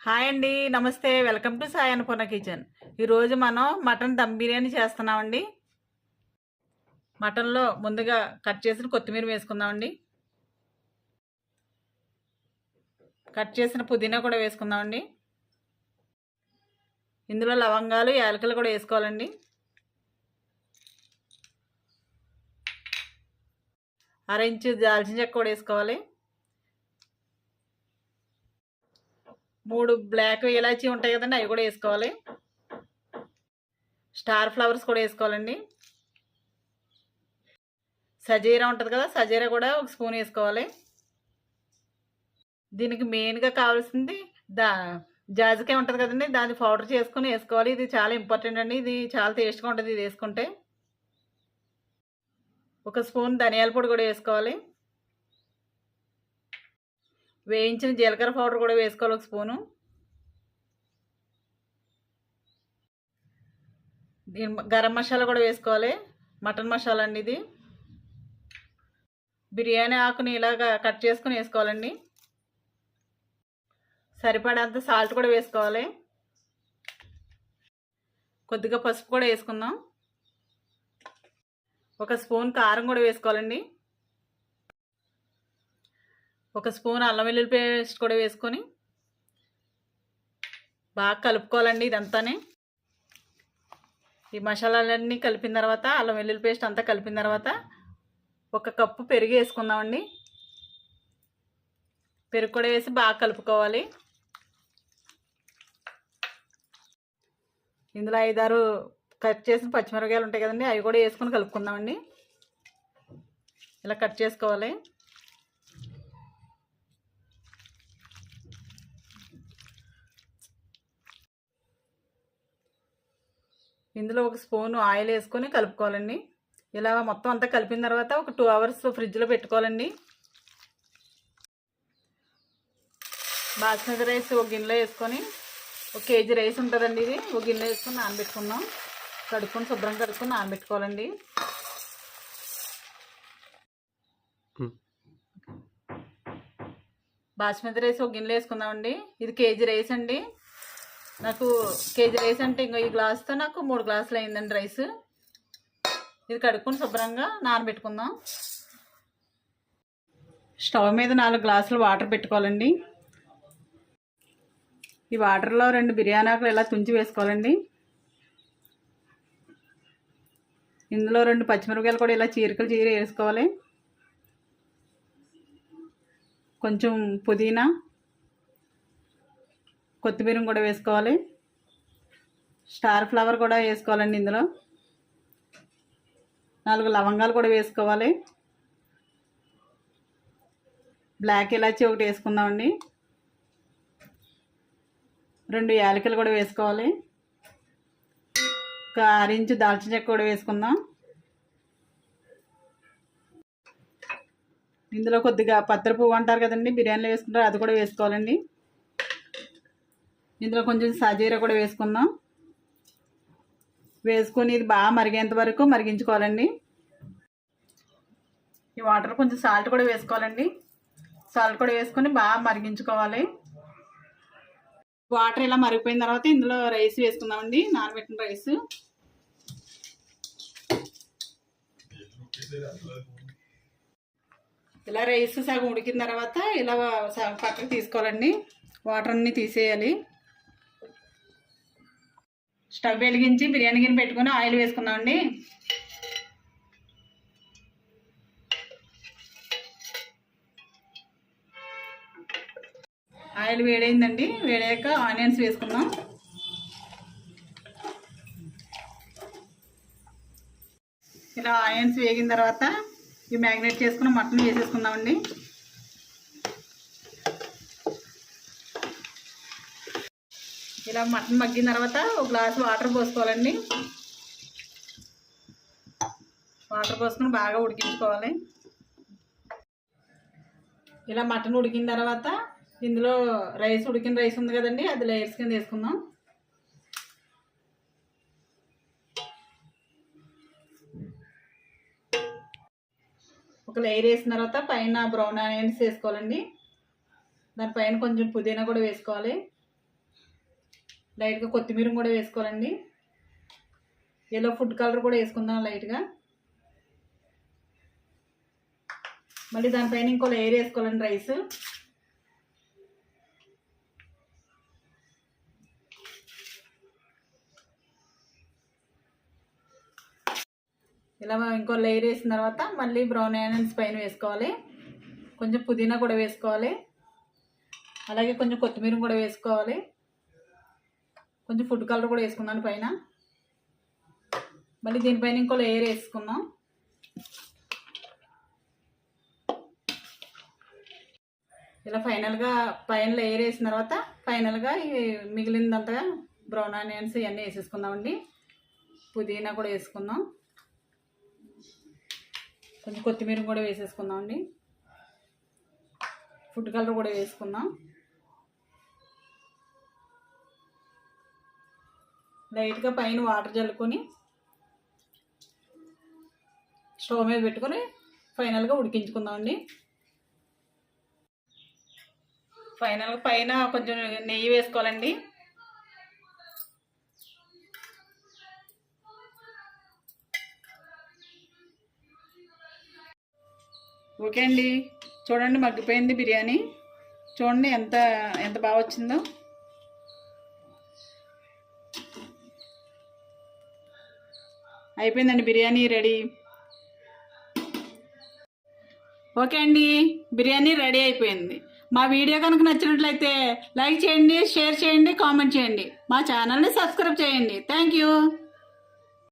Hi అండి, నమస్తే. Welcome to Sai Annapurna kitchen. ఈరోజు మనం మటన్ దమ్ బిర్యానీ చేస్తున్నామండి. మటన్లో ముందుగా కట్ చేసిన కొత్తిమీర వేసుకుందామండి. కట్ చేసిన పుదీనా కూడా వేసుకుందామండి. ఇందులో లవంగాలు, యాలకులు కూడా వేసుకోవాలండి. అర ఇంచు దాల్చిన చెక్క కూడా వేసుకోవాలి. 3 బ్లాక్ ఇలాచీ ఉంటాయి కదండి, అవి కూడా వేసుకోవాలి. స్టార్ ఫ్లవర్స్ కూడా వేసుకోవాలండి. సజీరా ఉంటుంది కదా, సజీరా కూడా 1 స్పూన్ వేసుకోవాలి. దీనికి మెయిన్గా కావాల్సింది జాజికాయ ఉంటుంది కదండి, దాన్ని పౌడర్ చేసుకుని వేసుకోవాలి. ఇది చాలా ఇంపార్టెంట్ అండి. ఇది చాలా టేస్ట్గా ఉంటుంది ఇది వేసుకుంటే. 1 స్పూన్ ధనియాల పొడి కూడా వేసుకోవాలి. వేయించిన జీలకర్ర పౌడర్ కూడా వేసుకోవాలి 1 స్పూను. గరం మసాలా కూడా వేసుకోవాలి. మటన్ మసాలా అండి ఇది. బిర్యానీ ఆకుని ఇలాగా కట్ చేసుకుని వేసుకోవాలండి. సరిపడంత సాల్ట్ కూడా వేసుకోవాలి. కొద్దిగా పసుపు కూడా వేసుకుందాం. 1 స్పూన్ కారం కూడా వేసుకోవాలండి. 1 స్పూన్ అల్లం వెల్లుల్లి పేస్ట్ కూడా వేసుకొని బాగా కలుపుకోవాలండి. ఇదంతానే ఈ మసాలాలన్నీ కలిపిన తర్వాత, అల్లం వెల్లుల్లి పేస్ట్ అంతా కలిపిన తర్వాత 1 కప్పు పెరుగు వేసుకుందామండి. పెరుగు కూడా వేసి బాగా కలుపుకోవాలి. ఇందులో 5-6 కట్ చేసిన పచ్చిమిరపకాయలు ఉంటాయి కదండి, అవి కూడా వేసుకొని కలుపుకుందామండి. ఇలా కట్ చేసుకోవాలి. ఇందులో 1 స్పూన్ ఆయిల్ వేసుకొని కలుపుకోవాలండి. ఇలా మొత్తం అంతా కలిపిన తర్వాత ఒక 2 అవర్స్ ఫ్రిడ్జ్లో పెట్టుకోవాలండి. బాస్మతి రైస్ 1 గిన్నెలో వేసుకొని, 1 కేజీ రైస్ ఉంటుందండి ఇది, 1 గిన్నెలో వేసుకొని నానబెట్టుకుందాం. కడుక్కొని శుభ్రం కడుక్కొని నానబెట్టుకోవాలండి. బాస్మతి రైస్ 1 గిన్నెలో వేసుకుందామండి. ఇది కేజీ రైస్ అండి. నాకు కేజీ రైస్ అంటే ఇంకో ఈ గ్లాస్తో నాకు 3 గ్లాసులు అయిందండి రైస్. ఇది కడుక్కొని శుభ్రంగా నానబెట్టుకుందాం. స్టవ్ మీద 4 గ్లాసులు వాటర్ పెట్టుకోవాలండి. ఈ వాటర్లో 2 బిర్యానీ ఆకులు ఇలా తుంచి వేసుకోవాలండి. ఇందులో 2 పచ్చిమిరపకాయలు కూడా ఇలా చీరికలు చీరి వేసుకోవాలి. కొంచెం పుదీనా, కొత్తిమీర కూడా వేసుకోవాలి. స్టార్ ఫ్లవర్ కూడా వేసుకోవాలండి. ఇందులో 4 లవంగాలు కూడా వేసుకోవాలి. బ్లాక్ ఇలాచీ 1 వేసుకుందామండి. 2 యాలకులు కూడా వేసుకోవాలి. 1 6 ఇంచు దాల్చిన చెక్క కూడా వేసుకుందాం. ఇందులో కొద్దిగా పత్రి పువ్వు అంటారు కదండి, బిర్యానీలో వేసుకుంటారు, అది కూడా వేసుకోవాలండి. ఇందులో కొంచెం సాజీరా కూడా వేసుకుందాం. వేసుకొని ఇది బాగా మరిగేంత వరకు మరిగించుకోవాలండి. ఈ వాటర్ కొంచెం సాల్ట్ కూడా వేసుకోవాలండి. సాల్ట్ కూడా వేసుకొని బాగా మరిగించుకోవాలి. వాటర్ ఇలా మరిగిపోయిన తర్వాత ఇందులో రైస్ వేసుకుందామండి, నానబెట్టిన రైస్. ఇలా రైస్ సగం ఉడికిన తర్వాత ఇలా పక్కకు తీసుకోవాలండి. వాటర్ అన్నీ తీసేయాలి. స్టవ్ వెలిగించి బిర్యానీ గిన్నె పెట్టుకొని ఆయిల్ వేసుకుందామండి. ఆయిల్ వేడైందండి. వేడాక ఆనియన్స్ వేసుకుందాం. ఇలా ఆనియన్స్ వేగిన తర్వాత ఈ మ్యాగ్నేట్ చేసుకున్న మటన్ వేసేసుకుందామండి. ఇలా మటన్ మగ్గిన తర్వాత 1 గ్లాసు వాటర్ పోసుకోవాలండి. వాటర్ పోసుకొని బాగా ఉడికించుకోవాలి. ఇలా మటన్ ఉడికిన తర్వాత ఇందులో ఉడికిన రైస్ ఉంది కదండి, అది లేయర్స్ కింద వేసుకుందాం. ఒక లేయర్ వేసిన తర్వాత పైన బ్రౌన్ ఆనియన్స్ వేసుకోవాలండి. దానిపైన కొంచెం పుదీనా కూడా వేసుకోవాలి. లైట్గా కొత్తిమీర కూడా వేసుకోవాలండి. ఎల్లో ఫుడ్ కలర్ కూడా వేసుకుందాం లైట్గా. మళ్ళీ దానిపైన ఇంకో లేయర్ వేసుకోవాలండి రైస్. ఇలా ఇంకో లేయర్ వేసిన తర్వాత మళ్ళీ బ్రౌన్ ఆనియన్స్ పైన వేసుకోవాలి. కొంచెం పుదీనా కూడా వేసుకోవాలి. అలాగే కొంచెం కొత్తిమీర కూడా వేసుకోవాలి. కొంచెం ఫుడ్ కలర్ కూడా వేసుకున్నాను పైన. మళ్ళీ దీనిపైన ఇంకో లేయర్ వేసుకుందాం. ఇలా ఫైనల్గా పైన లేయర్ వేసిన తర్వాత ఫైనల్గా మిగిలిందంతగా బ్రౌన్ ఆనియన్స్ ఇవన్నీ వేసేసుకుందామండి. పుదీనా కూడా వేసుకుందాం. కొంచెం కొత్తిమీర కూడా వేసేసుకుందామండి. ఫుడ్ కలర్ కూడా వేసుకుందాం. లైట్గా పైన వాటర్ జల్లుకొని స్టవ్ మీద పెట్టుకొని ఫైనల్గా ఉడికించుకుందామండి. ఫైనల్గా పైన కొంచెం నెయ్యి వేసుకోవాలండి. ఓకే అండి, చూడండి మగ్గిపోయింది బిర్యానీ. చూడండి ఎంత ఎంత బాగా వచ్చిందో. అయిపోయిందండి బిర్యానీ రెడీ. ఓకే అండి, బిర్యానీ రెడీ అయిపోయింది. మా వీడియో కనుక నచ్చినట్లయితే లైక్ చేయండి, షేర్ చేయండి, కామెంట్ చేయండి. మా ఛానల్ని సబ్స్క్రైబ్ చేయండి. Thank you.